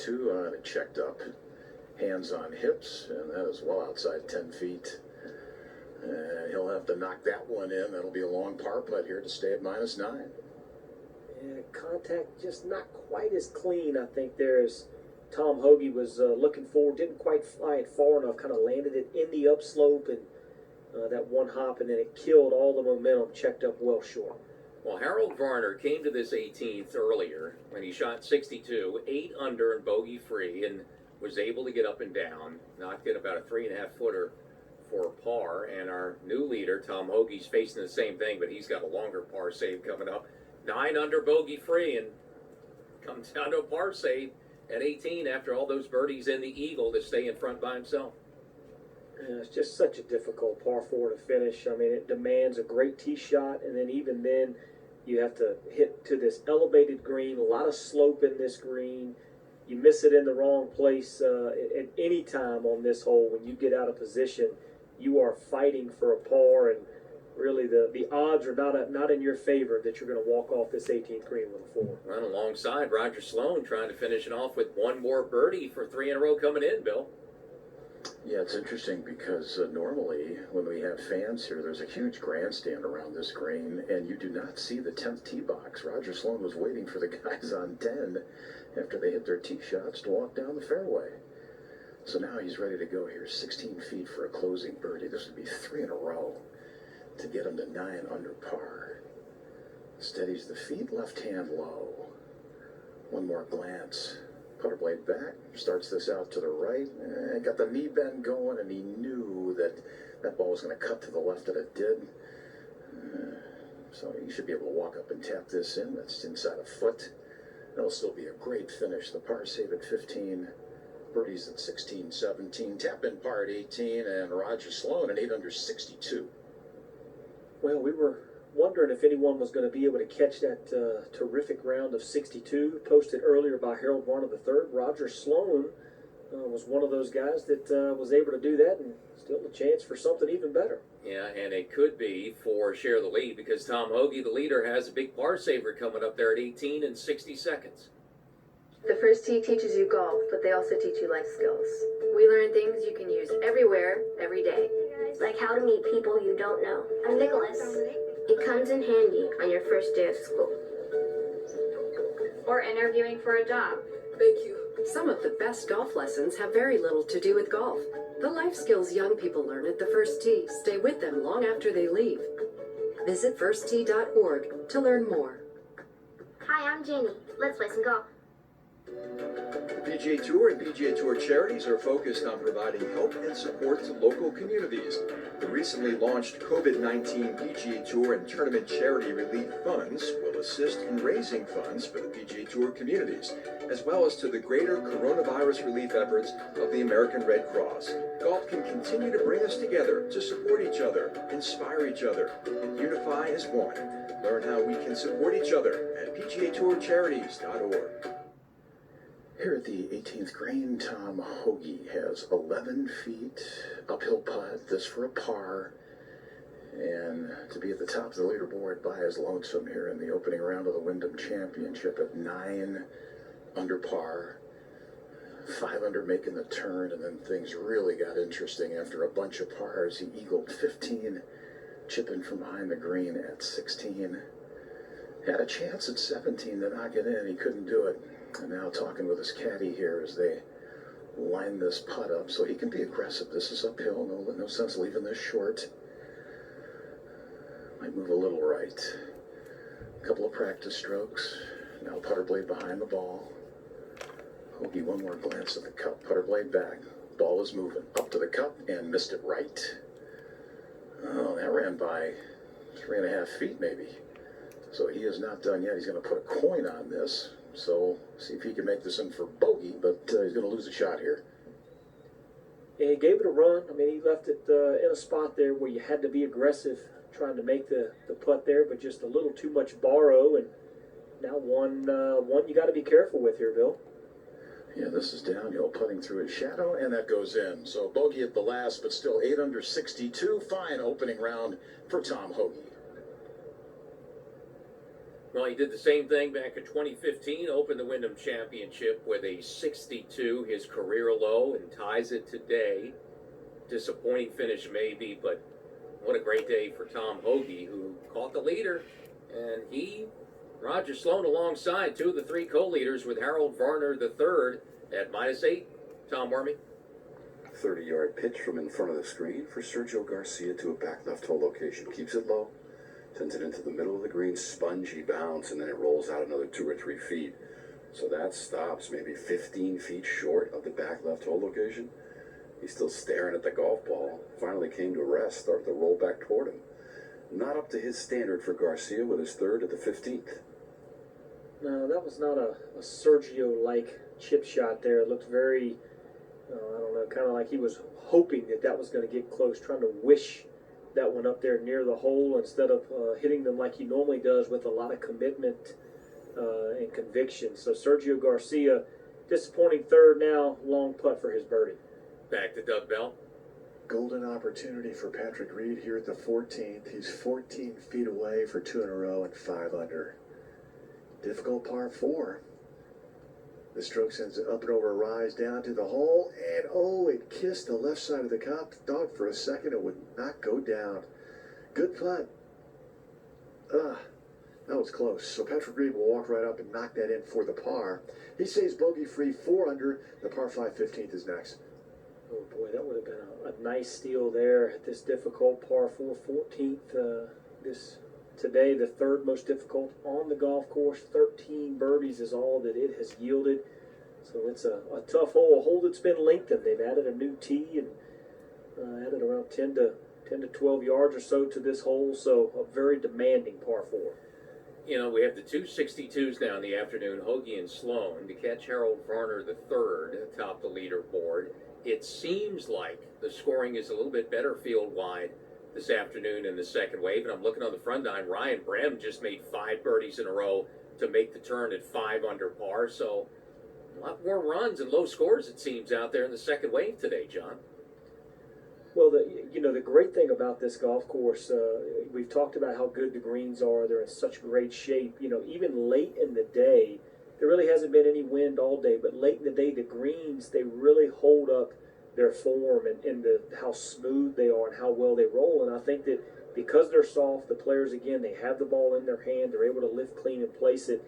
62 on it, checked up. Hands on hips, and that is well outside 10 feet. And he'll have to knock that one in. That'll be a long par putt here to stay at -9. Yeah, contact just not quite as clean, I think, there as Tom Hoge was looking for. Didn't quite fly it far enough, kind of landed it in the upslope, and that one hop, and then it killed all the momentum, checked up well short. Well, Harold Varner came to this 18th earlier when he shot 62, 8 under and bogey free, and was able to get up and down, knocked in about a 3.5 footer for par. And our new leader, Tom Hoge's facing the same thing, but he's got a longer par save coming up. 9 under bogey free, and comes down to a par save at 18 after all those birdies in the eagle to stay in front by himself. Yeah, it's just such a difficult par 4 to finish. I mean, it demands a great tee shot, and then even then, you have to hit to this elevated green, a lot of slope in this green. You miss it in the wrong place at any time on this hole. When you get out of position, you are fighting for a par, and really the odds are not in your favor that you're going to walk off this 18th green with a 4. Run alongside Roger Sloan, trying to finish it off with one more birdie for 3 in a row coming in, Bill. Yeah, it's interesting because normally when we have fans here, there's a huge grandstand around this green, and you do not see the 10th tee box. Roger Sloan was waiting for the guys on 10 after they hit their tee shots to walk down the fairway. So now he's ready to go here, 16 feet for a closing birdie. This would be 3 in a row to get him to 9 under par. Steadies the feet, left hand low. One more glance. Putter blade back, starts this out to the right, got the knee bend going, and he knew that ball was going to cut to the left, and it did. So he should be able to walk up and tap this in. That's inside a foot. That'll still be a great finish. The par save at 15, birdies at 16, 17, tap in par at 18, and Roger Sloan at 8 under 62. Well, we were wondering if anyone was going to be able to catch that terrific round of 62 posted earlier by Harold Varner III. Roger Sloan was one of those guys that was able to do that, and still a chance for something even better. Yeah, and it could be for share the lead because Tom Hoge, the leader, has a big par saver coming up there at 18 and 60 seconds. The first tee teaches you golf, but they also teach you life skills. We learn things you can use everywhere, every day. Like how to meet people you don't know. I'm Nicholas. It comes in handy on your first day of school. Or interviewing for a job. Thank you. Some of the best golf lessons have very little to do with golf. The life skills young people learn at the First Tee stay with them long after they leave. Visit firsttee.org to learn more. Hi, I'm Jenny. Let's play some golf. The PGA Tour and PGA Tour charities are focused on providing help and support to local communities. The recently launched COVID-19 PGA Tour and Tournament Charity Relief Funds will assist in raising funds for the PGA Tour communities, as well as to the greater coronavirus relief efforts of the American Red Cross. Golf can continue to bring us together to support each other, inspire each other, and unify as one. Learn how we can support each other at PGATourCharities.org. Here at the 18th green, Tom Hoge has 11 feet, uphill putt, this for a par, and to be at the top of the leaderboard by his lonesome here in the opening round of the Wyndham Championship at 9 under par, 5 under making the turn, and then things really got interesting after a bunch of pars. He eagled 15, chipping from behind the green at 16. Had a chance at 17 to knock it in, he couldn't do it. And now talking with his caddy here as they line this putt up so he can be aggressive. This is uphill, no sense leaving this short. Might move a little right. A couple of practice strokes. Now putter blade behind the ball. Hoge, one more glance at the cup. Putter blade back. Ball is moving up to the cup and missed it right. Oh, that ran by 3.5 feet maybe. So he is not done yet. He's going to put a coin on this. So see if he can make this in for bogey, but he's going to lose a shot here. And he gave it a run. I mean, he left it in a spot there where you had to be aggressive trying to make the putt there, but just a little too much borrow. And now one you got to be careful with here, Bill. Yeah, this is downhill, putting through his shadow, and that goes in. So bogey at the last, but still 8 under 62. Fine opening round for Tom Hoge. Well, he did the same thing back in 2015, opened the Wyndham Championship with a 62, his career low, and ties it today. Disappointing finish maybe, but what a great day for Tom Hoge, who caught the leader, and Roger Sloan alongside two of the three co-leaders with Harold Varner III at -8. Tom Wormy. 30-yard pitch from in front of the screen for Sergio Garcia to a back left hole location. Keeps it low, sends it into the middle of the green, spongy bounce, and then it rolls out another 2 or 3 feet. So that stops maybe 15 feet short of the back left hole location. He's still staring at the golf ball. Finally came to rest, started to roll back toward him. Not up to his standard for Garcia with his third at the 15th. No, that was not a Sergio-like chip shot there. It looked very, I don't know, kind of like he was hoping that was going to get close, trying to wish that one up there near the hole instead of hitting them like he normally does with a lot of commitment and conviction. So Sergio Garcia, disappointing third now, long putt for his birdie. Back to Doug Bell. Golden opportunity for Patrick Reed here at the 14th. He's 14 feet away for 2 in a row and 5 under. Difficult par 4. The stroke sends it up and over a rise down to the hole, and oh, it kissed the left side of the cup. Thought for a second it would not go down. Good putt. That was close. So Patrick Reed will walk right up and knock that in for the par. He stays bogey free, 4 under. The par 5 15th is next. Oh boy, that would have been a nice steal there at this difficult par 4 14th. Today, the third most difficult on the golf course. 13 birdies is all that it has yielded. So it's a tough hole, a hole that's been lengthened. They've added a new tee and added around 10 to 12 yards or so to this hole. So a very demanding par 4. You know, we have the two 62s now in the afternoon, Hoge and Sloan, to catch Harold Varner III atop the leaderboard. It seems like the scoring is a little bit better field-wide this afternoon in the second wave, and I'm looking on the front nine. Ryan Brehm just made 5 birdies in a row to make the turn at 5 under par, so a lot more runs and low scores, it seems, out there in the second wave today, John. Well, the great thing about this golf course, we've talked about how good the greens are. They're in such great shape. You know, even late in the day, there really hasn't been any wind all day, but late in the day, the greens, they really hold up their form and how smooth they are and how well they roll. And I think that because they're soft, the players, again, they have the ball in their hand. They're able to lift clean and place it.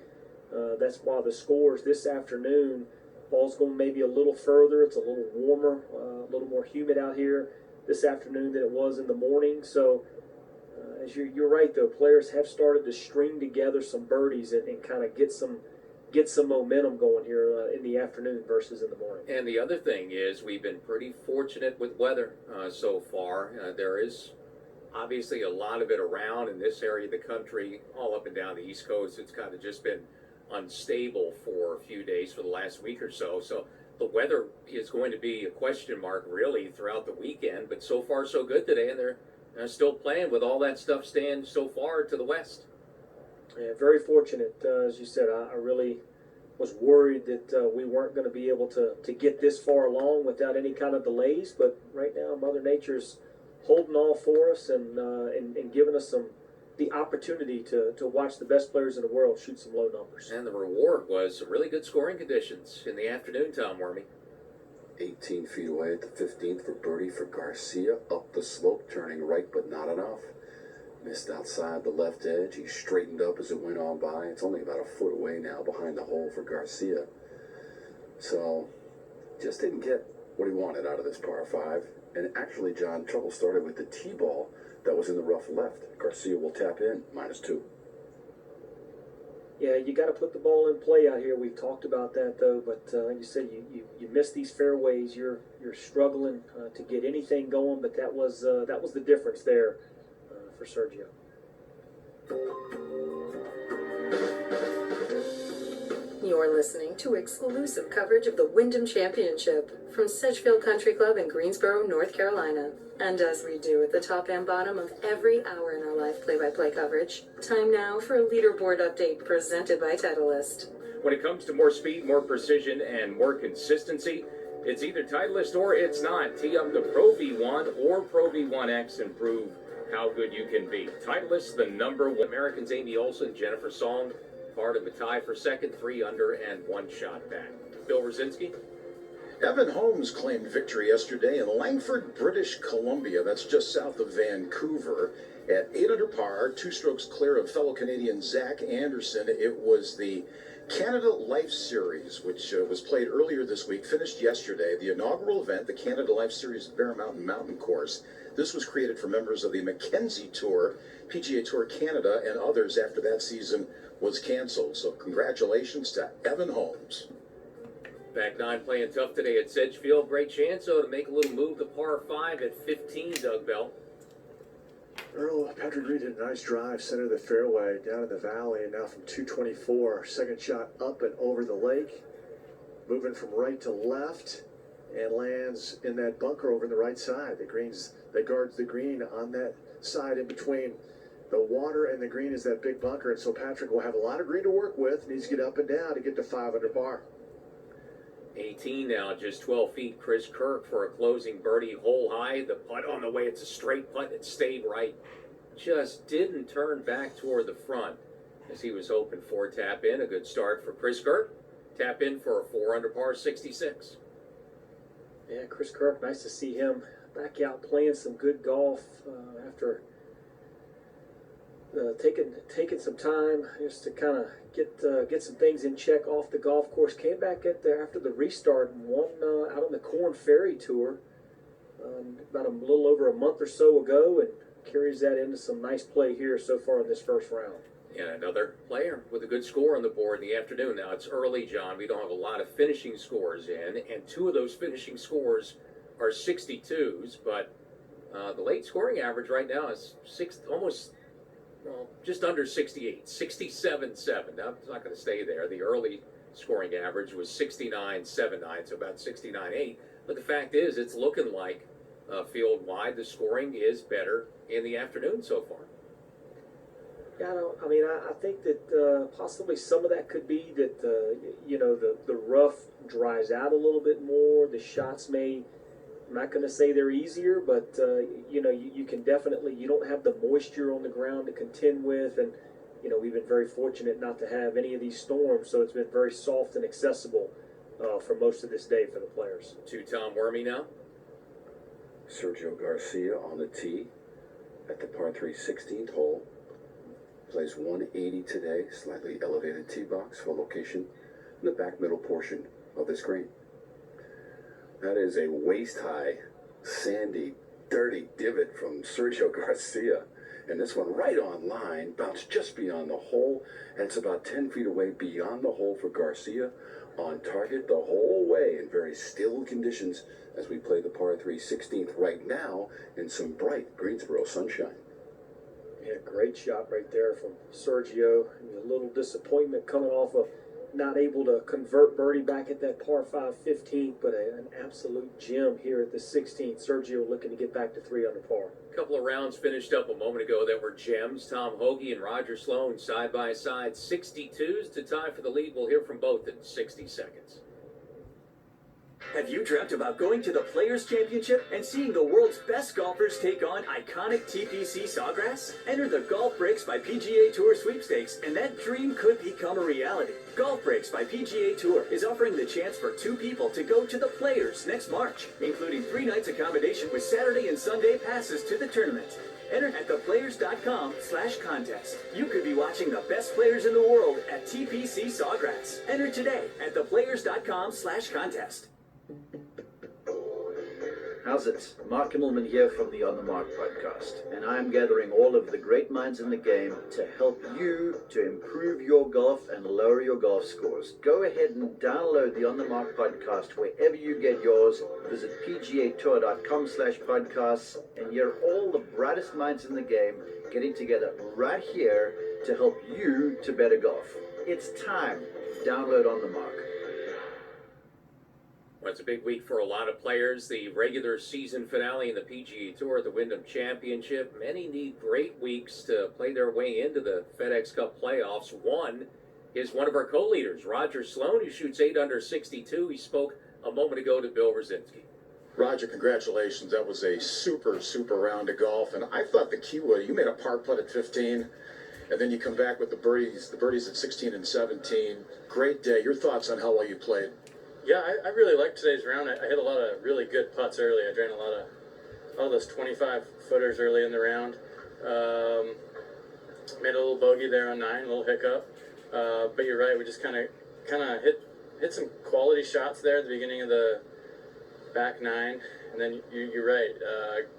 That's why the scores this afternoon, ball's going maybe a little further. It's a little warmer, a little more humid out here this afternoon than it was in the morning. So as you're right, though, players have started to string together some birdies and kind of get some momentum going here in the afternoon versus in the morning. And the other thing is we've been pretty fortunate with weather so far. There is obviously a lot of it around in this area of the country, all up and down the East Coast. It's kind of just been unstable for a few days for the last week or so. So the weather is going to be a question mark really throughout the weekend, but so far so good today, and they're still playing with all that stuff staying so far to the west. Yeah, very fortunate. As you said, I really was worried that we weren't going to be able to get this far along without any kind of delays, but right now Mother Nature's holding all for us and giving us the opportunity to watch the best players in the world shoot some low numbers. And the reward was some really good scoring conditions in the afternoon, Tom Wormy. 18 feet away at the 15th for birdie for Garcia. Up the slope, turning right, but not enough. Missed outside the left edge. He straightened up as it went on by. It's only about a foot away now behind the hole for Garcia. So, just didn't get what he wanted out of this par 5. And actually, John, trouble started with the tee ball that was in the rough left. Garcia will tap in, -2. Yeah, you got to put the ball in play out here. We've talked about that, though. But like you said, you miss these fairways. You're struggling to get anything going. But that was the difference there for Sergio. You're listening to exclusive coverage of the Wyndham Championship from Sedgefield Country Club in Greensboro, North Carolina. And as we do at the top and bottom of every hour in our live play-by-play coverage, time now for a leaderboard update presented by Titleist. When it comes to more speed, more precision, and more consistency, it's either Titleist or it's not. Tee up the Pro V1 or Pro V1X and prove how good you can be. Titleist, the number one. Americans Amy Olson, Jennifer Song, part of the tie for second, 3 under and 1 shot back. Bill Rosinski. Evan Holmes claimed victory yesterday in Langford, British Columbia. That's just south of Vancouver. At 8 under par, 2 strokes clear of fellow Canadian Zach Anderson. It was the Canada Life Series, which was played earlier this week, finished yesterday. The inaugural event, the Canada Life Series Bear Mountain Mountain Course. This was created for members of the Mackenzie Tour, PGA Tour Canada, and others after that season was canceled. So congratulations to Evan Holmes. Back 9 playing tough today at Sedgefield. Great chance, though, to make a little move to par 5 at 15, Doug Bell. Earl, Patrick Reed did a nice drive, center of the fairway, down in the valley, and now from 224, second shot up and over the lake, moving from right to left, and lands in that bunker over on the right side. The greens, that guards the green on that side in between the water and the green is that big bunker, and so Patrick will have a lot of green to work with, needs to get up and down to get to 5 under par. 18 now, just 12 feet. Chris Kirk for a closing birdie, hole high. The putt on the way, it's a straight putt. It stayed right. Just didn't turn back toward the front as he was hoping for. Tap in, a good start for Chris Kirk. Tap in for a 4 under par 66. Yeah, Chris Kirk, nice to see him back out playing some good golf after taking some time just to kind of get some things in check off the golf course. Came back after the restart and won out on the Corn Ferry Tour about a little over a month or so ago, and carries that into some nice play here so far in this first round. And another player with a good score on the board in the afternoon. Now it's early, John. We don't have a lot of finishing scores in, and 2 of those finishing scores are 62s, but the late scoring average right now is just under 68, 67.7. Now, it's not going to stay there. The early scoring average was 69.79, so about 69.8. But the fact is, it's looking like field-wide, the scoring is better in the afternoon so far. Yeah, I think that possibly some of that could be that the rough dries out a little bit more. The shots may, I'm not going to say they're easier, but you can definitely, you don't have the moisture on the ground to contend with, and we've been very fortunate not to have any of these storms, so it's been very soft and accessible for most of this day for the players. To Tom Wormy now. Sergio Garcia on the tee at the par 3 16th hole. Plays 180 today, slightly elevated tee box for location in the back middle portion of this green. That is a waist-high, sandy, dirty divot from Sergio Garcia. And this one right on line, bounced just beyond the hole, and it's about 10 feet away beyond the hole for Garcia, on target the whole way in very still conditions as we play the par 3 16th right now in some bright Greensboro sunshine. Yeah, great shot right there from Sergio. And a little disappointment coming off of not able to convert birdie back at that par 5 15th, but an absolute gem here at the 16th. Sergio looking to get back to 3 under par. A couple of rounds finished up a moment ago that were gems. Tom Hoge and Roger Sloan side by side, 62s to tie for the lead. We'll hear from both in 60 seconds. Have you dreamt about going to the Players Championship and seeing the world's best golfers take on iconic TPC Sawgrass? Enter the Golf Breaks by PGA Tour sweepstakes, and that dream could become a reality. Golf Breaks by PGA Tour is offering the chance for 2 people to go to the Players next March, including 3 nights accommodation with Saturday and Sunday passes to the tournament. Enter at theplayers.com/contest. You could be watching the best players in the world at TPC Sawgrass. Enter today at theplayers.com/contest. How's it? Mark Immelman here from the On the Mark podcast, and I'm gathering all of the great minds in the game to help you to improve your golf and lower your golf scores. Go ahead and download the On the Mark podcast wherever you get yours. Visit pgatour.com/podcasts and hear all the brightest minds in the game getting together right here to help you to better golf. It's time. Download On the Mark. Well, it's a big week for a lot of players. The regular season finale in the PGA Tour, the Wyndham Championship. Many need great weeks to play their way into the FedEx Cup playoffs. One is one of our co-leaders, Roger Sloan, who shoots 8 under 62. He spoke a moment ago to Bill Rosinski. Roger, congratulations. That was a super, super round of golf. And I thought the key was you made a par putt at 15, and then you come back with the birdies at 16 and 17. Great day. Your thoughts on how well you played? Yeah, I really liked today's round. I hit a lot of really good putts early. I drained a lot of all those 25-footers early in the round. Made a little bogey there on 9, a little hiccup. But you're right, we just kind of hit some quality shots there at the beginning of the back 9. And then you're right,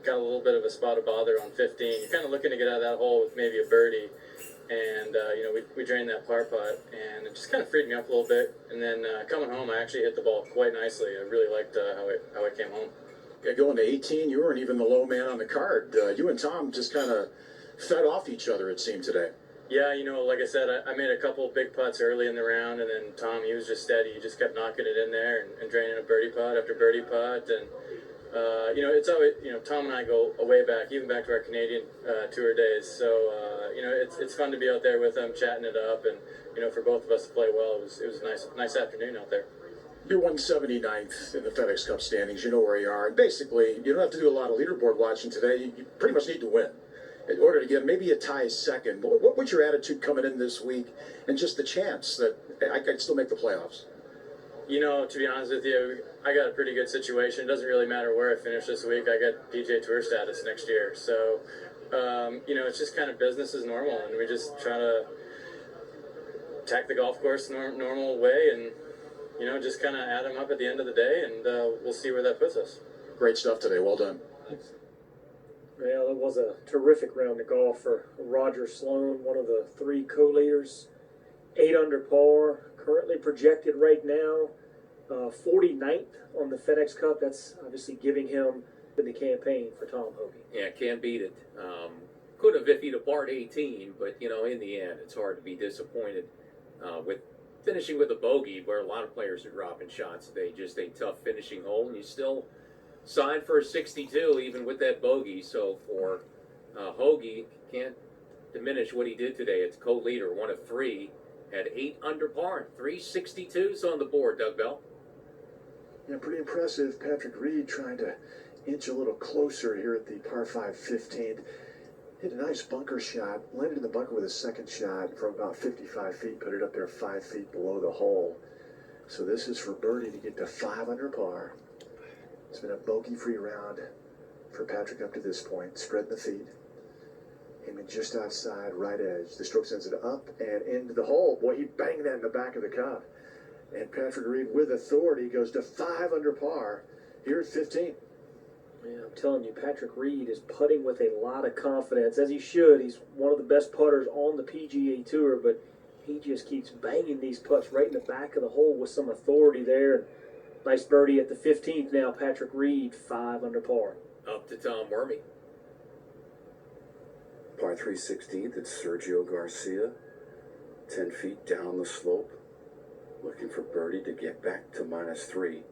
got a little bit of a spot of bother on 15. You're kind of looking to get out of that hole with maybe a birdie. And, we drained that par putt, and it just kind of freed me up a little bit. And then coming home, I actually hit the ball quite nicely. I really liked how it came home. Yeah, going to 18, you weren't even the low man on the card. You and Tom just kind of fed off each other, it seemed, today. Yeah, like I said, I made a couple of big putts early in the round, and then Tom, he was just steady. He just kept knocking it in there and draining a birdie putt after birdie putt. And, it's always, Tom and I go way back, even back to our Canadian tour days. So, it's fun to be out there with them, chatting it up. And, for both of us to play well, it was a nice afternoon out there. You're 179th in the FedEx Cup standings. You know where you are. And basically, you don't have to do a lot of leaderboard watching today. You pretty much need to win in order to get maybe a tie second. What was your attitude coming in this week and just the chance that I could still make the playoffs? To be honest with you, I got a pretty good situation. It doesn't really matter where I finish this week. I got PGA Tour status next year. So, it's just kind of business as normal. And we just try to attack the golf course normal way and, just kind of add them up at the end of the day. And we'll see where that puts us. Great stuff today. Well done. Well, it was a terrific round of golf for Roger Sloan, one of the 3 co-leaders. 8 under par, currently projected right now 49th on the FedEx Cup. That's obviously giving him the campaign for Tom Hoge. Yeah, can't beat it. Could have if he'd have parred 18, but in the end, it's hard to be disappointed with finishing with a bogey, where a lot of players are dropping shots. They just a tough finishing hole, and you still signed for a 62 even with that bogey. So for Hoge, can't diminish what he did today. It's co-leader, 1 of 3 at 8 under par, 362s on the board. Doug Bell. Yeah, pretty impressive. Patrick Reed trying to inch a little closer here at the par 5 15th. Hit a nice bunker shot, landed in the bunker with a second shot from about 55 feet, put it up there 5 feet below the hole. So this is for birdie to get to 5 under par. It's been a bogey-free round for Patrick up to this point. Spreading the feet. Aiming just outside, right edge. The stroke sends it up and into the hole. Boy, he banged that in the back of the cup. And Patrick Reed, with authority, goes to 5 under par here at 15. Yeah, I'm telling you, Patrick Reed is putting with a lot of confidence, as he should. He's one of the best putters on the PGA Tour, but he just keeps banging these putts right in the back of the hole with some authority there. Nice birdie at the 15th now. Patrick Reed, 5 under par. Up to Tom Wormy. Par 3 16th, it's Sergio Garcia. 10 feet down the slope. Looking for birdie to get back to -3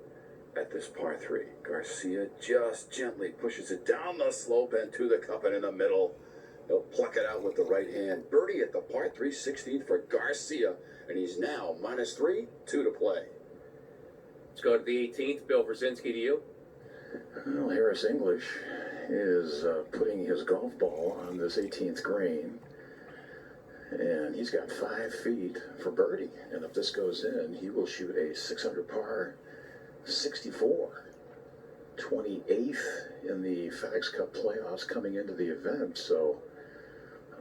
at this par 3. Garcia just gently pushes it down the slope and to the cup and in the middle. He'll pluck it out with the right hand. Birdie at the par 3 16th for Garcia. And he's now -3, 2 to play. Let's go to the 18th. Bill Brzezinski, to you. Well, Harris English is putting his golf ball on this 18th green. And he's got 5 feet for birdie. And if this goes in, he will shoot a 6 under par 64. 28th in the FedEx Cup playoffs coming into the event. So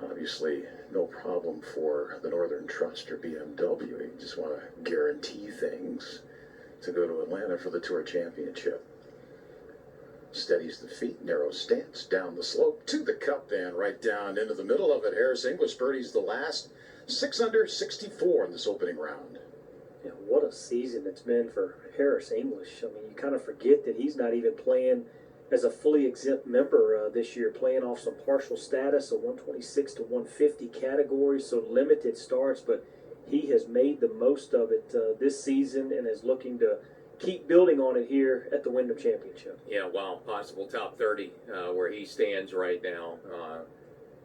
obviously no problem for the Northern Trust or BMW. You just want to guarantee things to go to Atlanta for the Tour Championship. Steadies the feet, narrow stance, down the slope to the cup and right down into the middle of it. Harris English birdies the last 6 under 64 in this opening round. Yeah, what a season it's been for Harris English. I mean, you kind of forget that he's not even playing as a fully exempt member this year, playing off some partial status, a 126 to 150 category, so limited starts, but he has made the most of it this season and is looking to keep building on it here at the Wyndham Championship. Yeah, wow, possible top 30 where he stands right now.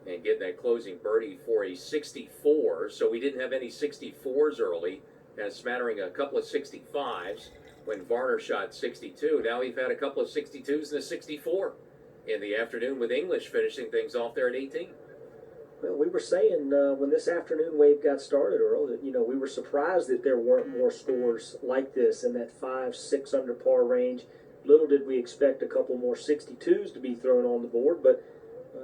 And getting that closing birdie for a 64. So we didn't have any 64s early. And a smattering, a couple of 65s. when Varner shot 62. Now we've had a couple of 62s and a 64 in the afternoon, with English finishing things off there at 18. Well, we were saying when this afternoon wave got started, Earl, that we were surprised that there weren't more scores like this in that 5-6 under par range. Little did we expect a couple more 62s to be thrown on the board, but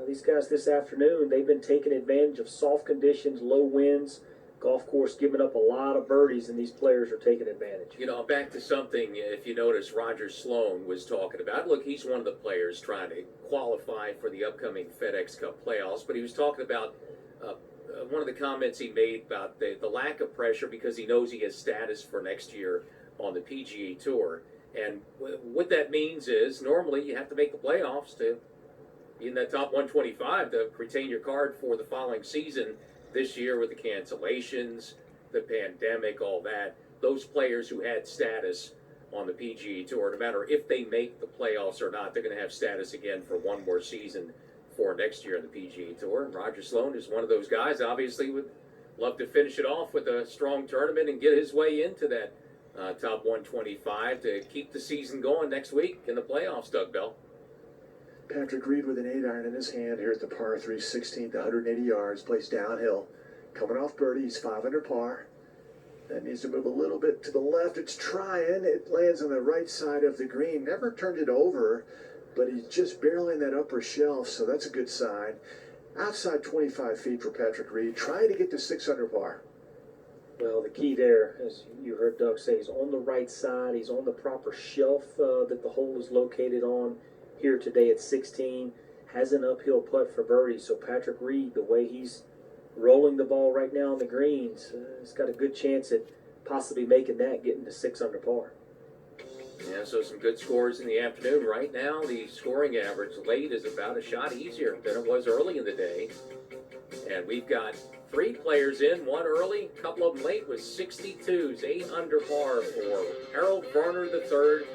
these guys this afternoon, they've been taking advantage of soft conditions, low winds, golf course giving up a lot of birdies, and these players are taking advantage. Back to something, if you notice, Roger Sloan was talking about. Look, he's one of the players trying to qualify for the upcoming FedEx Cup playoffs, but he was talking about one of the comments he made about the lack of pressure because he knows he has status for next year on the PGA Tour. And what that means is normally you have to make the playoffs to be in that top 125 to retain your card for the following season. This year with the cancellations, the pandemic, all that, those players who had status on the PGA Tour, no matter if they make the playoffs or not, they're going to have status again for one more season for next year on the PGA Tour. And Roger Sloan is one of those guys, obviously would love to finish it off with a strong tournament and get his way into that top 125 to keep the season going next week in the playoffs, Doug Bell. Patrick Reed with an 8-iron in his hand here at the par 3 16th, 180 yards, plays downhill. Coming off birdie, he's 5 under par. That needs to move a little bit to the left. It's trying. It lands on the right side of the green. Never turned it over, but he's just barely in that upper shelf, so that's a good sign. Outside 25 feet for Patrick Reed, trying to get to 6 under par. Well, the key there, as you heard Doug say, is on the right side. He's on the proper shelf that the hole is located on. Here today at 16, has an uphill putt for birdie. So Patrick Reed, the way he's rolling the ball right now on the greens, he's got a good chance at possibly making that, getting to 6 under par. Yeah, so some good scores in the afternoon. Right now, the scoring average late is about a shot easier than it was early in the day. And we've got 3 players in, one early, a couple of them late with 62s, 8 under par for Harold Varner III,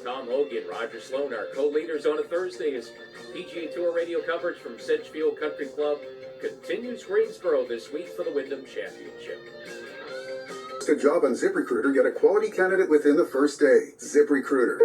Tom Hoge, and Roger Sloan, our co-leaders on a Thursday, as PGA Tour radio coverage from Sedgefield Country Club continues Greensboro this week for the Wyndham Championship. A job on ZipRecruiter, get a quality candidate within the first day. ZipRecruiter,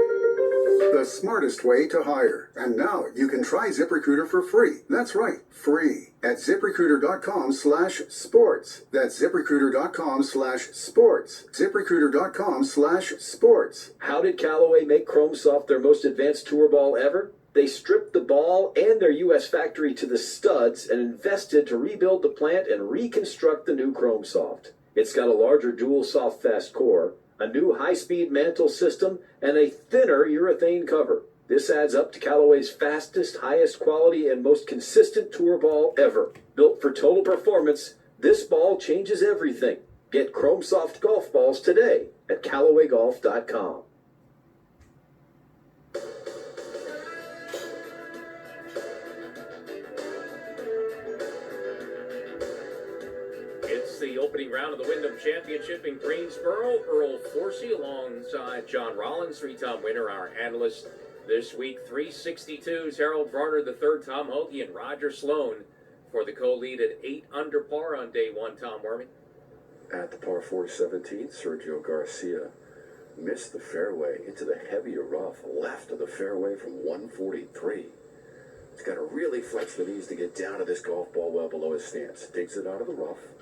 the smartest way to hire. And now you can try ZipRecruiter for free. That's right, free at ZipRecruiter.com/sports. That's ZipRecruiter.com/sports. ZipRecruiter.com/sports. How did Callaway make ChromeSoft their most advanced tour ball ever? They stripped the ball and their U.S. factory to the studs and invested to rebuild the plant and reconstruct the new ChromeSoft. It's got a larger dual soft fast core, a new high-speed mantle system, and a thinner urethane cover. This adds up to Callaway's fastest, highest quality, and most consistent tour ball ever. Built for total performance, this ball changes everything. Get ChromeSoft golf balls today at CallawayGolf.com. It's the opening round of the Wyndham Championship in Greensboro. Earl Forsey alongside John Rollins, 3-time winner, our analyst this week. 362s, Harold Varner III, Tom Hoge, and Roger Sloan for the co-lead at 8 under par on day 1. Tom Wormy. At the par 4 17th, Sergio Garcia missed the fairway into the heavier rough left of the fairway from 143. He's got to really flex the knees to get down to this golf ball well below his stance. Digs it out of the rough.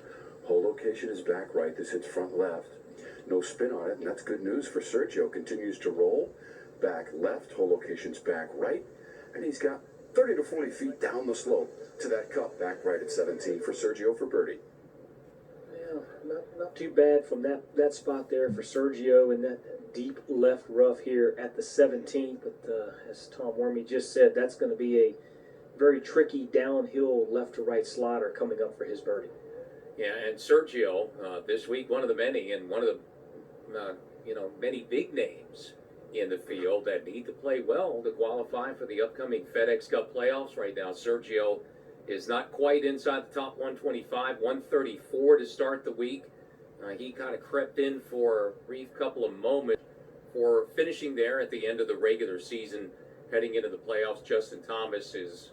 Hole location is back right. This hits front left. No spin on it, and that's good news for Sergio. Continues to roll. Back left. Hole location's back right. And he's got 30 to 40 feet down the slope to that cup. Back right at 17 for Sergio for birdie. Yeah, not too bad from that spot there for Sergio in that deep left rough here at the 17th. But as Tom Wormy just said, that's going to be a very tricky downhill left to right slider coming up for his birdie. Yeah, and Sergio, this week, one of the many, and one of the, many big names in the field that need to play well to qualify for the upcoming FedEx Cup playoffs. Right now, Sergio is not quite inside the top 125, 134 to start the week. He kind of crept in for a brief couple of moments for finishing there at the end of the regular season, heading into the playoffs. Justin Thomas is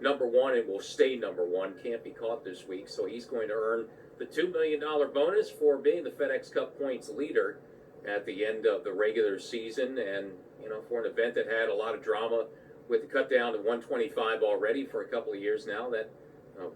number 1 and will stay number 1. Can't be caught this week, so he's going to earn the $2 million bonus for being the FedEx Cup points leader at the end of the regular season, and for an event that had a lot of drama with the cut down to 125 already for a couple of years now, that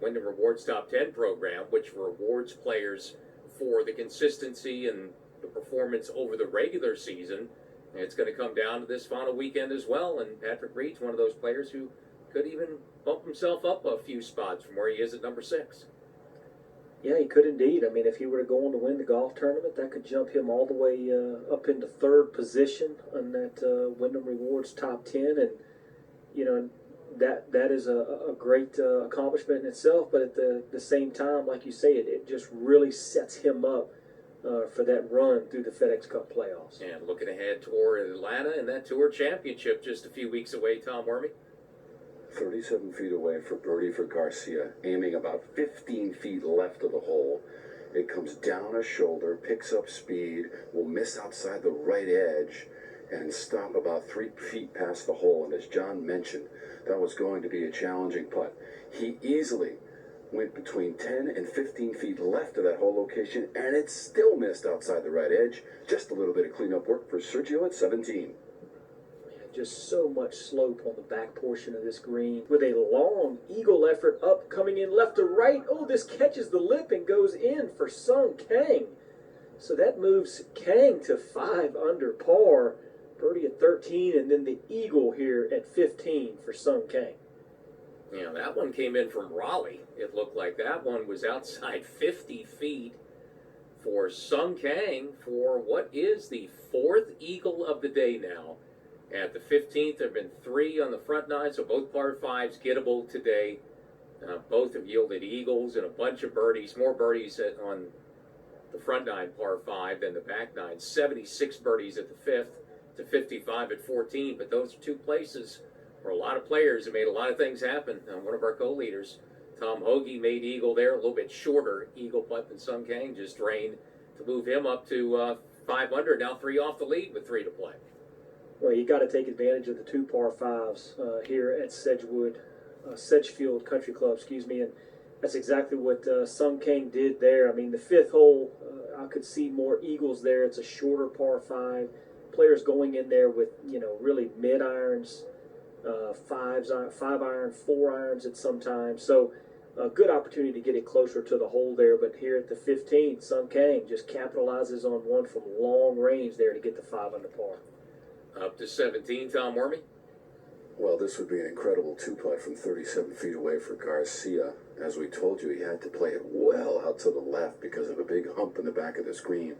Wyndham Rewards Top 10 program, which rewards players for the consistency and the performance over the regular season. And it's going to come down to this final weekend as well, and Patrick Reed's one of those players who could even bump himself up a few spots from where he is at number 6. Yeah, he could indeed. I mean, if he were to go on to win the golf tournament, that could jump him all the way up into 3rd position on that Wyndham Rewards Top 10, and that is a great accomplishment in itself. But at the same time, like you say, it just really sets him up for that run through the FedEx Cup playoffs. And looking ahead toward Atlanta and that Tour Championship just a few weeks away, Tom Wormy. 37 feet away for birdie for Garcia, aiming about 15 feet left of the hole. It comes down a shoulder, picks up speed, will miss outside the right edge, and stop about 3 feet past the hole. And as John mentioned, that was going to be a challenging putt. He easily went between 10 and 15 feet left of that hole location, and it still missed outside the right edge. Just a little bit of cleanup work for Sergio at 17. Just so much slope on the back portion of this green with a long eagle effort up, coming in left to right. Oh, this catches the lip and goes in for Sung Kang. So that moves Kang to 5 under par. Birdie at 13, and then the eagle here at 15 for Sung Kang. That one came in from Raleigh. It looked like that one was outside 50 feet for Sung Kang for what is the 4th eagle of the day now. At the 15th, there have been 3 on the front 9, so both par 5s gettable today. Both have yielded eagles and a bunch of birdies, more birdies on the front 9 par 5 than the back 9. 76 birdies at the 5th to 55 at 14, but those are 2 places where a lot of players have made a lot of things happen. One of our co-leaders, Tom Hoge, made eagle there, a little bit shorter eagle putt than Sung Kang just drained to move him up to 5 under, now 3 off the lead with 3 to play. Well, you got to take advantage of the 2 par 5s here at Sedgefield Country Club, and that's exactly what Sung Kang did there. I mean, the 5th hole, I could see more eagles there. It's a shorter par 5. Players going in there with, really mid irons, 5 iron, 4 irons at some time. So a good opportunity to get it closer to the hole there. But here at the 15th, Sung Kang just capitalizes on one from long range there to get the 5 under par. Up to 17, Tom Wormy. Well, this would be an incredible 2-putt from 37 feet away for Garcia. As we told you, he had to play it well out to the left because of a big hump in the back of the screen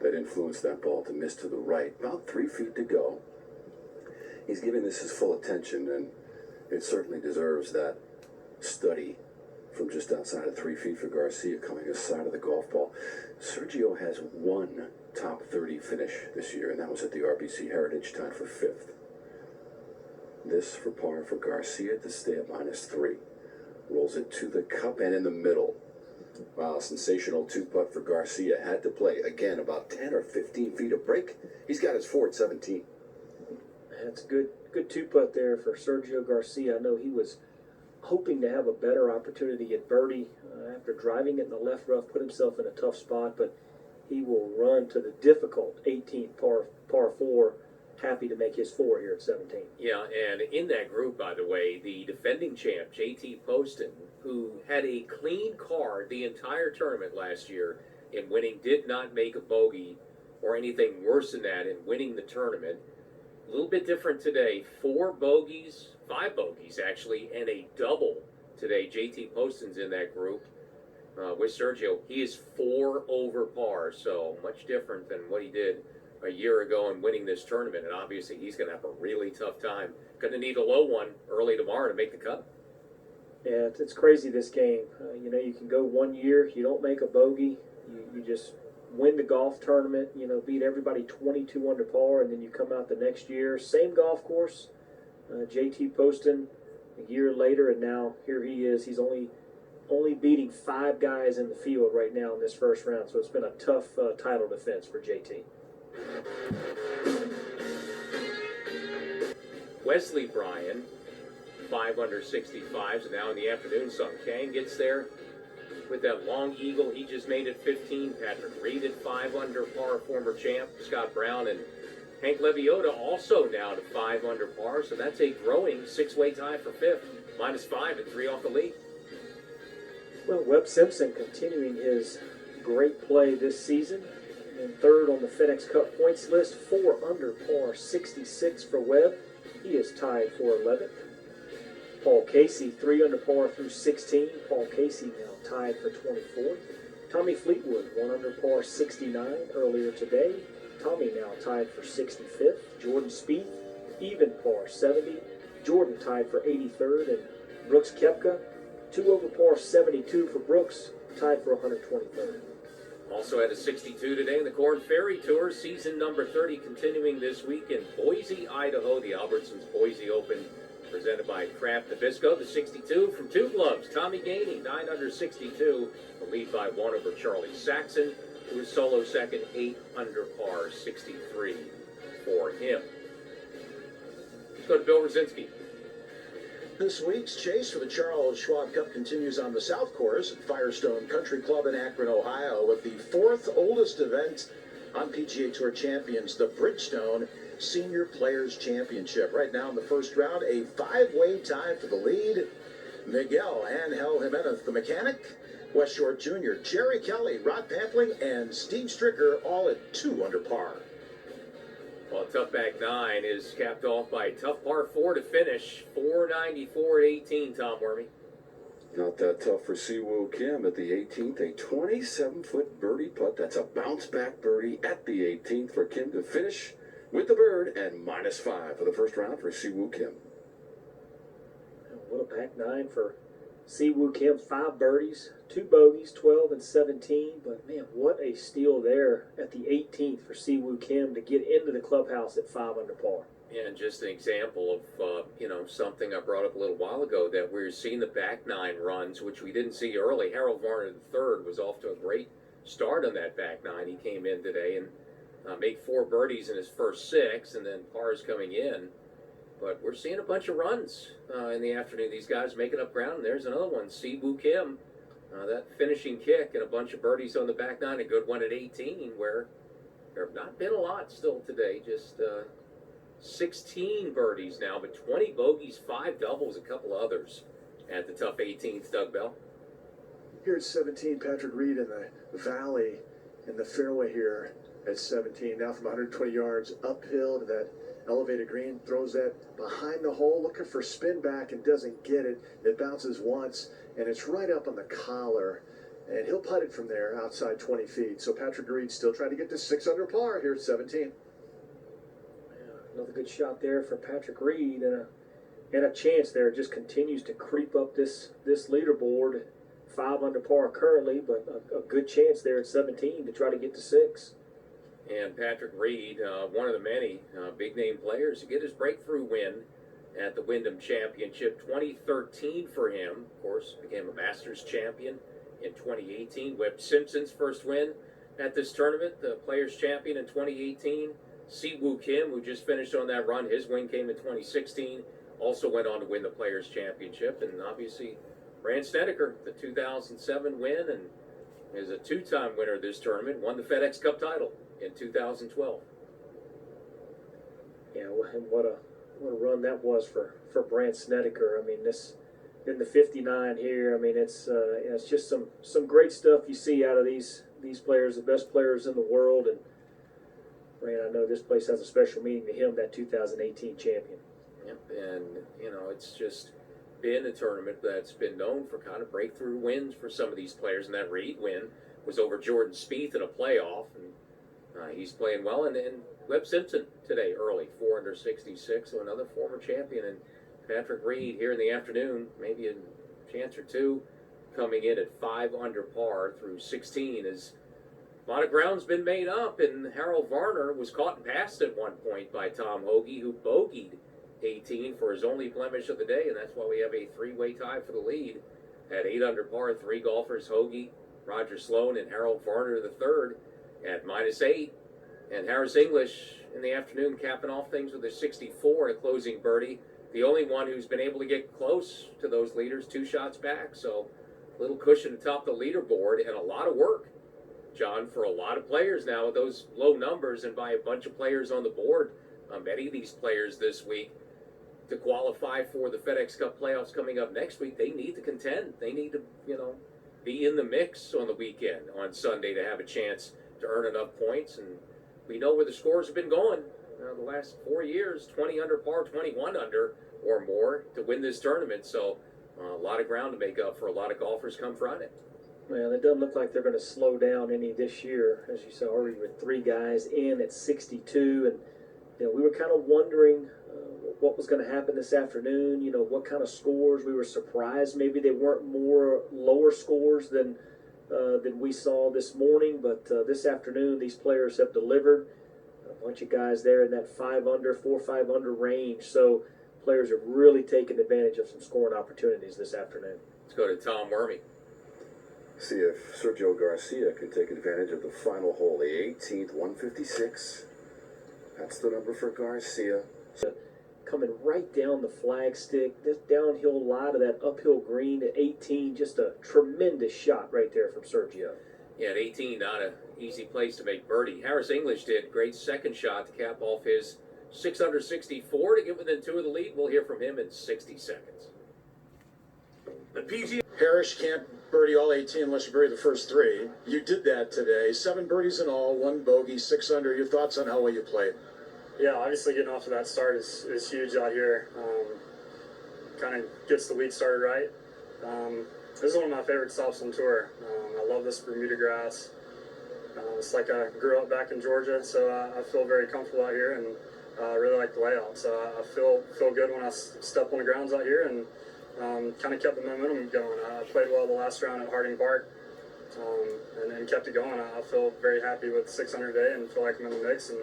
that influenced that ball to miss to the right. About 3 feet to go. He's giving this his full attention, and it certainly deserves that study from just outside of 3 feet for Garcia coming aside of the golf ball. Sergio has 1 top 30 finish this year, and that was at the RBC Heritage, tied for 5th. This for par for Garcia to stay at -3. Rolls it to the cup and in the middle. Wow, sensational 2-putt for Garcia. Had to play, again, about 10 or 15 feet of break. He's got his 4 at 17. That's a good 2-putt there for Sergio Garcia. I know he was hoping to have a better opportunity at birdie after driving it in the left rough, put himself in a tough spot, but he will run to the difficult 18th par 4, happy to make his 4 here at 17. Yeah, and in that group, by the way, the defending champ, JT Poston, who had a clean card the entire tournament last year in winning, did not make a bogey or anything worse than that in winning the tournament. A little bit different today. 4 bogeys, 5 bogeys actually, and a double today. JT Poston's in that group with Sergio. He is 4 over par, so much different than what he did a year ago in winning this tournament. And obviously he's going to have a really tough time. Going to need a low one early tomorrow to make the cut. Yeah, it's crazy, this game. You can go 1 year, you don't make a bogey, you just win the golf tournament, beat everybody 22 under par, and then you come out the next year, same golf course, JT Poston a year later, and now here he is. He's only beating 5 guys in the field right now in this first round, so it's been a tough title defense for JT. Wesley Bryan, 5 under 65, so now in the afternoon, Sung Kang gets there. with that long eagle he just made at 15. Patrick Reed at 5 under par, former champ Scott Brown, and Hank Leboida also now to 5 under par. So that's a growing 6-way tie for 5th, -5 and 3 off the lead. Well, Webb Simpson continuing his great play this season. And 3rd on the FedEx Cup points list, 4 under par, 66 for Webb. He is tied for 11th. Paul Casey, 3 under par through 16. Paul Casey now tied for 24th. Tommy Fleetwood, 1 under par, 69 earlier today. Tommy now tied for 65th. Jordan Spieth, even par, 70. Jordan tied for 83rd. And Brooks Koepka, 2 over par, 72 for Brooks, tied for 123rd. Also had a 62 today in the Corn Ferry Tour, season number 30, continuing this week in Boise, Idaho. The Albertsons Boise Open, presented by Kraft Nabisco. The 62 from 2 gloves. Tommy Gainey, 9 under 62. The lead by 1 over Charlie Saxon, who was solo second, 8 under par, 63 for him. Let's go to Bill Rosinski. This week's chase for the Charles Schwab Cup continues on the South Course at Firestone Country Club in Akron, Ohio, with the 4th oldest event on PGA Tour Champions, the Bridgestone Senior Players Championship. Right now in the first round, a 5-way tie for the lead. Miguel Angel Jimenez, the mechanic, West Shore Jr., Jerry Kelly, Rod Pantling, and Steve Stricker, all at 2 under par. Well, tough back 9 is capped off by a tough par 4 to finish. 494 at 18, Tom Wormy. Not that tough for Siwoo Kim at the 18th. A 27-foot birdie putt. That's a bounce-back birdie at the 18th for Kim to finish with the bird and -5 for the first round for Siwoo Kim. What a back 9 for Siwoo Kim. 5 birdies, 2 bogeys, 12 and 17. But man, what a steal there at the 18th for Siwoo Kim to get into the clubhouse at 5 under par. Yeah, and just an example of, something I brought up a little while ago, that we're seeing the back 9 runs, which we didn't see early. Harold Varner III was off to a great start on that back 9. He came in today and made 4 birdies in his first 6, and then pars coming in. But we're seeing a bunch of runs in the afternoon. These guys making up ground. And there's another one, Siwoo Kim. That finishing kick and a bunch of birdies on the back 9. A good one at 18, where there have not been a lot still today. Just 16 birdies now, but 20 bogeys, 5 doubles, a couple others at the tough 18th. Doug Bell. Here at 17, Patrick Reed in the valley in the fairway here at 17. Now from 120 yards uphill to that elevated green, throws that behind the hole, looking for spin back and doesn't get it. It bounces once, and it's right up on the collar, and he'll putt it from there outside 20 feet. So Patrick Reed still trying to get to 6 under par here at 17. Yeah, another good shot there for Patrick Reed, and a chance there. Just continues to creep up this leaderboard. 5 under par currently, but a good chance there at 17 to try to get to 6. And Patrick Reed, one of the many big-name players to get his breakthrough win at the Wyndham Championship. 2013 for him, of course, became a Masters champion in 2018. Webb Simpson's first win at this tournament, the Players Champion in 2018. Siwoo Kim, who just finished on that run, his win came in 2016. Also went on to win the Players Championship. And obviously, Brandt Snedeker, the 2007 win, and is a 2-time winner of this tournament, won the FedEx Cup title in 2012. Yeah, and what a run that was for Brandt Snedeker. I mean, this in the 59 here. I mean, it's just some great stuff you see out of these players, the best players in the world. And Brandt, I know this place has a special meaning to him, that 2018 champion. Yep, and it's just been a tournament that's been known for kind of breakthrough wins for some of these players. And that Reed win was over Jordan Spieth in a playoff, and he's playing well. And Webb Simpson today early, 4 under 66, so another former champion. And Patrick Reed here in the afternoon, maybe a chance or two, coming in at 5 under par through 16, as a lot of ground's been made up. And Harold Varner was caught and passed at one point by Tom Hoge, who bogeyed 18 for his only blemish of the day, and that's why we have a 3-way tie for the lead at 8 under par. 3 golfers, Hoge, Roger Sloan, and Harold Varner III at -8. And Harris English in the afternoon capping off things with a 64, a closing birdie. The only one who's been able to get close to those leaders, 2 shots back. So little cushion atop the leaderboard, and a lot of work, John, for a lot of players now with those low numbers and by a bunch of players on the board. Many of these players this week, to qualify for the FedEx Cup playoffs coming up next week, they need to contend. They need to, be in the mix on the weekend, on Sunday, to have a chance to earn enough points. And we know where the scores have been going the last 4 years, 20 under par, 21 under or more to win this tournament. So a lot of ground to make up for a lot of golfers come Friday. Well, it doesn't look like they're going to slow down any this year, as you saw already with 3 guys in at 62. And we were kind of wondering what was going to happen this afternoon. What kind of scores. We were surprised maybe they weren't more lower scores than we saw this morning. But this afternoon, these players have delivered. A bunch of guys there in that 5 under, 4 5 under range. So players have really taken advantage of some scoring opportunities this afternoon. Let's go to Tom Wormy. See if Sergio Garcia can take advantage of the final hole, the 18th, 156. That's the number for Garcia. Coming right down the flagstick, this downhill lie to that uphill green at 18, just a tremendous shot right there from Sergio. Yeah, at 18, not an easy place to make birdie. Harris English did great second shot to cap off his 6 under 64 to get within 2 of the lead. We'll hear from him in 60 seconds. The PGA Harris can't birdie all 18 unless you birdie the first 3. You did that today. 7 birdies in all, 1 bogey, 6 under. Your thoughts on how well you played? Yeah, obviously getting off to that start is huge out here. Kind of gets the week started right. This is one of my favorite stops on tour. I love this Bermuda grass. It's like I grew up back in Georgia, so I feel very comfortable out here, and I really like the layout. So I feel good when I step on the grounds out here, and kind of kept the momentum going. I played well the last round at Harding Park, and kept it going. I feel very happy with 600 today, and feel like I'm in the mix, and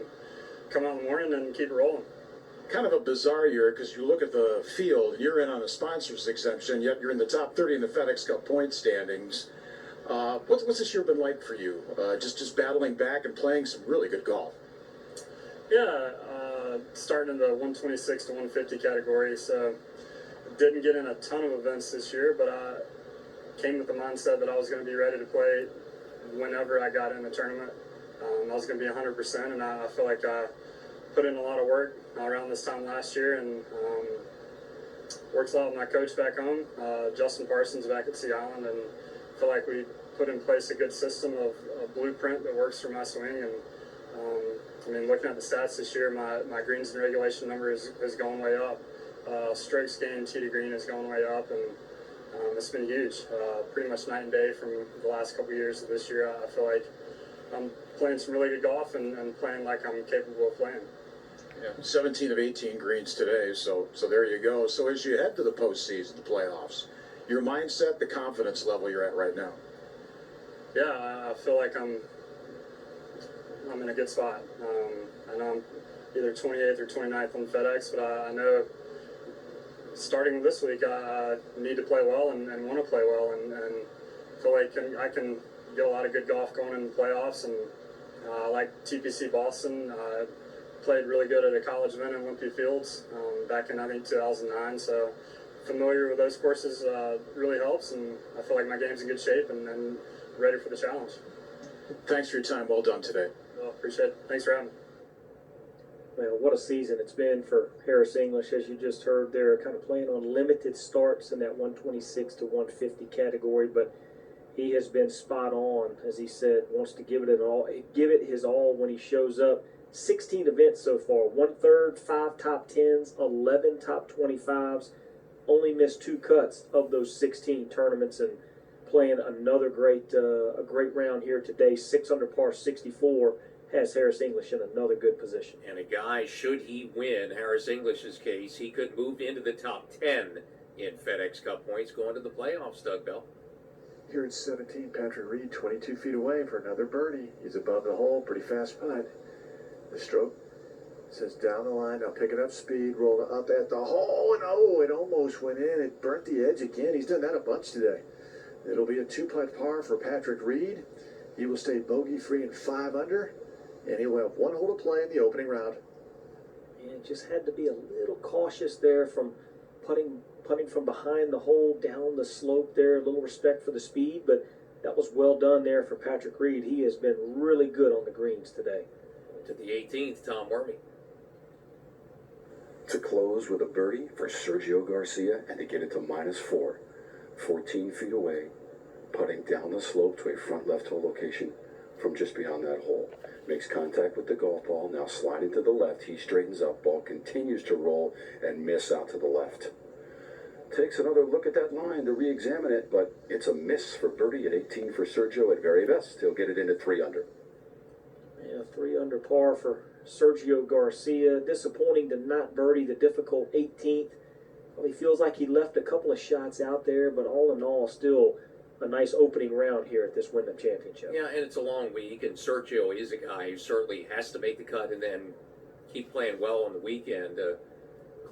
come out in the morning and keep it rolling. Kind of a bizarre year because you look at the field and you're in on a sponsor's exemption, yet you're in the top 30 in the FedEx Cup point standings. What's this year been like for you? Just battling back and playing some really good golf. Yeah, starting in the 126 to 150 category, so didn't get in a ton of events this year, but I came with the mindset that I was going to be ready to play whenever I got in the tournament. I was going to be 100%, and I feel like I put in a lot of work around this time last year, and worked a lot with my coach back home, Justin Parsons back at Sea Island, and feel like we put in place a good system of a blueprint that works for my swing. And looking at the stats this year, my greens and regulation number has gone way up. Strokes gained tee to green has gone way up, and it's been huge. Pretty much night and day from the last couple of years to this year. I feel like I'm playing some really good golf and playing like I'm capable of playing. Yeah, 17 of 18 greens today, so there you go. So as you head to the postseason, the playoffs, your mindset, the confidence level you're at right now? Yeah, I feel like I'm in a good spot. I know I'm either 28th or 29th on FedEx, but I know starting this week I need to play well and want to play well, and feel like I can get a lot of good golf going in the playoffs. And I like TPC Boston. I played really good at a college event in Olympia Fields back in, I think, 2009. So familiar with those courses really helps, and I feel like my game's in good shape and ready for the challenge. Thanks for your time. Well done today. Well, appreciate it. Thanks for having me. Well, what a season it's been for Harris English, as you just heard. They're kind of playing on limited starts in that 126 to 150 category, but he has been spot on, as he said, wants to give it his all when he shows up. 16 events so far, 1/3, 5 top 10s, 11 top 25s, only missed 2 cuts of those 16 tournaments, and playing another great round here today. 6 under par 64 has Harris English in another good position. And a guy, should he win Harris English's case, he could move into the top 10 in FedEx Cup points going to the playoffs, Doug Bell. Here at 17, Patrick Reed, 22 feet away for another birdie. He's above the hole, pretty fast putt. The stroke says down the line, now picking up speed, rolled up at the hole, and oh, it almost went in. It burnt the edge again. He's done that a bunch today. It'll be a 2-putt par for Patrick Reed. He will stay bogey-free in 5 under, and he will have 1 hole to play in the opening round. And just had to be a little cautious there from putting from behind the hole down the slope there. A little respect for the speed, but that was well done there for Patrick Reed. He has been really good on the greens today. To the 18th, Tom Wormy. To close with a birdie for Sergio Garcia and to get it to -4, 14 feet away, putting down the slope to a front left hole location from just beyond that hole. Makes contact with the golf ball, now sliding to the left. He straightens up, ball continues to roll and miss out to the left. Takes another look at that line to re-examine it, but it's a miss for birdie at 18 for Sergio. At very best, he'll get it into 3 under. Yeah, 3 under par for Sergio Garcia. Disappointing to not birdie the difficult 18th. Well, he feels like he left a couple of shots out there, but all in all, still a nice opening round here at this Wyndham Championship. Yeah, and it's a long week, and Sergio is a guy who certainly has to make the cut and then keep playing well on the weekend.